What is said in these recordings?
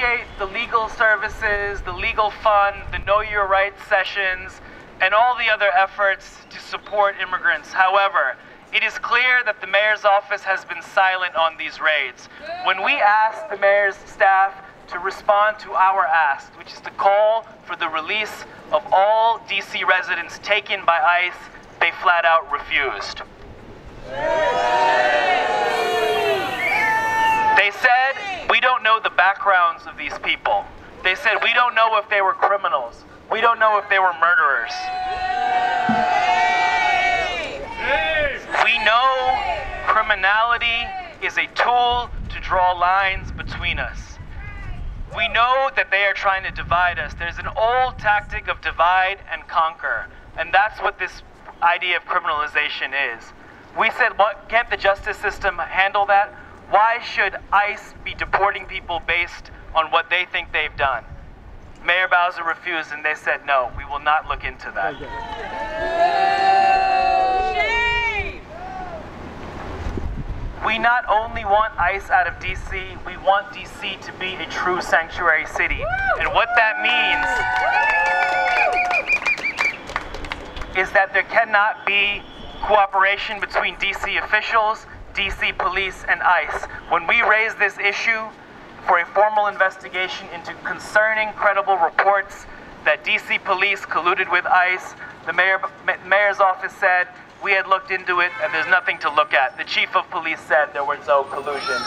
appreciate the legal services, the legal fund, the Know Your Rights sessions, and all the other efforts to support immigrants. However, it is clear that the mayor's office has been silent on these raids. When we asked the mayor's staff to respond to our ask, which is to call for the release of all DC residents taken by ICE, they flat out refused. They said, we don't know the backgrounds of these people. They said, we don't know if they were criminals. We don't know if they were murderers. We know criminality is a tool to draw lines between us. We know that they are trying to divide us. There's an old tactic of divide and conquer, and that's what this idea of criminalization is. We said, what, can't the justice system handle that? Why should ICE be deporting people based on what they think they've done? Mayor Bowser refused, and they said, no, we will not look into that. Shame! We not only want ICE out of DC, we want DC to be a true sanctuary city. And what that means is that there cannot be cooperation between DC officials, DC police, and ICE. When we raise this issue for a formal investigation into concerning credible reports that DC police colluded with ICE, the mayor's office said, we had looked into it and there's nothing to look at. The chief of police said there was no collusion.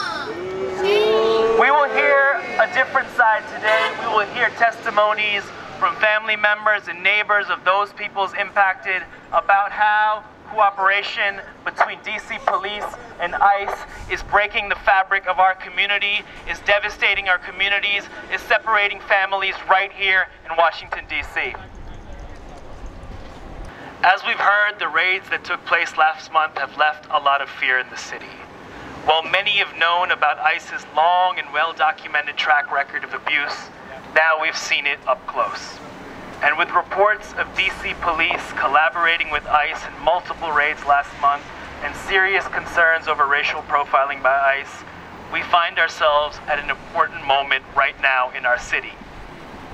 We will hear a different side today. We will hear testimonies from family members and neighbors of those peoples impacted about how cooperation between DC police and ICE is breaking the fabric of our community, is devastating our communities, is separating families right here in Washington, DC. As we've heard, the raids that took place last month have left a lot of fear in the city. While many have known about ICE's long and well-documented track record of abuse, now we've seen it up close. And with reports of DC police collaborating with ICE in multiple raids last month and serious concerns over racial profiling by ICE, we find ourselves at an important moment right now in our city.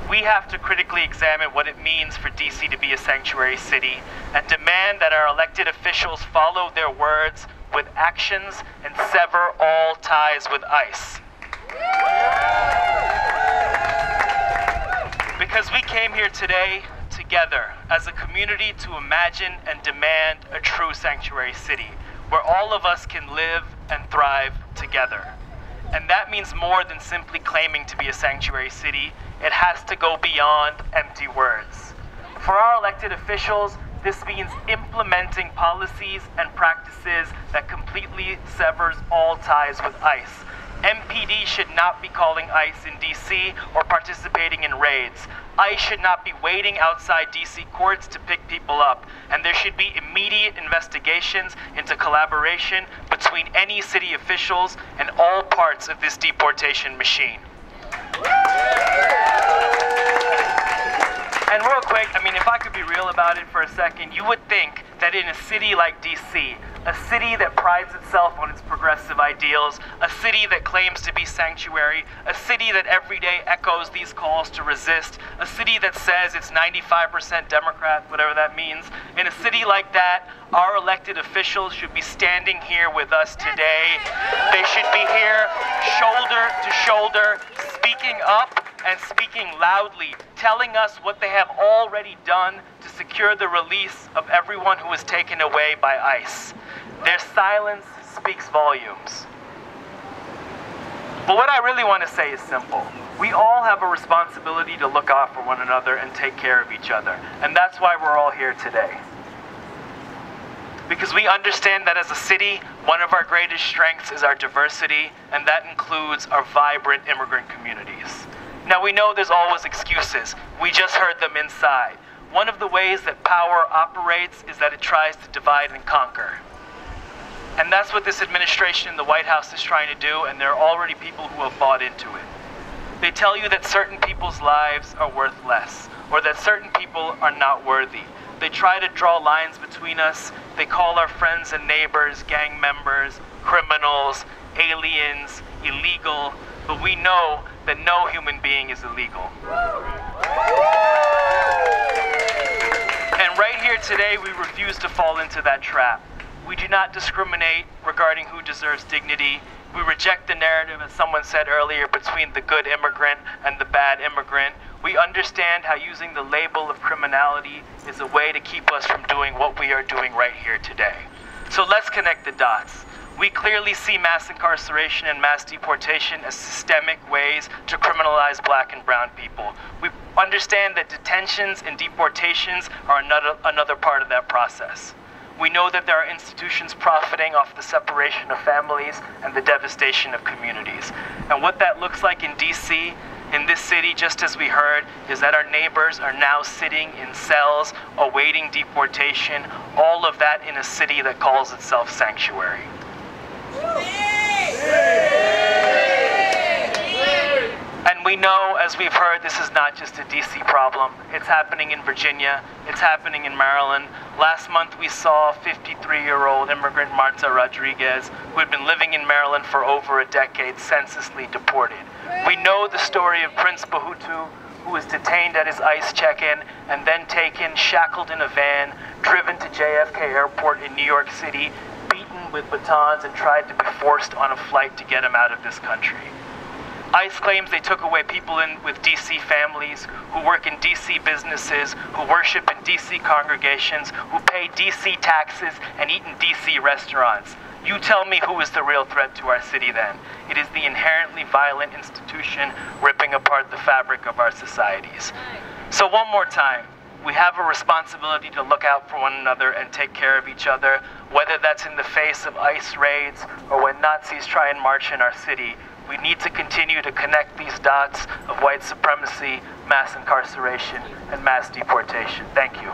We have to critically examine what it means for DC to be a sanctuary city and demand that our elected officials follow their words with actions and sever all ties with ICE. Because we came here today together as a community to imagine and demand a true sanctuary city where all of us can live and thrive together. And that means more than simply claiming to be a sanctuary city. It has to go beyond empty words. For our elected officials, this means implementing policies and practices that completely severs all ties with ICE. MPD should not be calling ICE in DC or participating in raids. ICE should not be waiting outside DC courts to pick people up. And there should be immediate investigations into collaboration between any city officials and all parts of this deportation machine. And real quick, I mean, if I could be real about it for a second, you would think that in a city like DC, a city that prides itself on its progressive ideals, a city that claims to be sanctuary, a city that every day echoes these calls to resist, a city that says it's 95% Democrat, whatever that means, in a city like that, our elected officials should be standing here with us today. They should be here shoulder to shoulder, speaking up and speaking loudly, telling us what they have already done to secure the release of everyone who was taken away by ICE. Their silence speaks volumes. But what I really want to say is simple. We all have a responsibility to look out for one another and take care of each other. And that's why we're all here today. Because we understand that as a city, one of our greatest strengths is our diversity, and that includes our vibrant immigrant communities. Now, we know there's always excuses. We just heard them inside. One of the ways that power operates is that it tries to divide and conquer. And that's what this administration in the White House is trying to do, and there are already people who have bought into it. They tell you that certain people's lives are worth less, or that certain people are not worthy. They try to draw lines between us. They call our friends and neighbors gang members, criminals, aliens, illegal. But we know that no human being is illegal. And right here today, we refuse to fall into that trap. We do not discriminate regarding who deserves dignity. We reject the narrative, as someone said earlier, between the good immigrant and the bad immigrant. We understand how using the label of criminality is a way to keep us from doing what we are doing right here today. So let's connect the dots. We clearly see mass incarceration and mass deportation as systemic ways to criminalize black and brown people. We understand that detentions and deportations are another part of that process. We know that there are institutions profiting off the separation of families and the devastation of communities. And what that looks like in DC, in this city, just as we heard, is that our neighbors are now sitting in cells awaiting deportation, all of that in a city that calls itself sanctuary. And we know, as we've heard, this is not just a DC problem. It's happening in Virginia. It's happening in Maryland. Last month, we saw 53-year-old immigrant Marta Rodriguez, who had been living in Maryland for over a decade, senselessly deported. We know the story of Prince Bahutu, who was detained at his ICE check-in and then taken, shackled in a van, driven to JFK Airport in New York City, beaten with batons, and tried to be forced on a flight to get him out of this country. ICE claims they took away people with DC families, who work in DC businesses, who worship in DC congregations, who pay DC taxes and eat in DC restaurants. You tell me who is the real threat to our city then. It is the inherently violent institution ripping apart the fabric of our societies. So one more time, we have a responsibility to look out for one another and take care of each other, whether that's in the face of ICE raids or when Nazis try and march in our city. We need to continue to connect these dots of white supremacy, mass incarceration, and mass deportation. Thank you.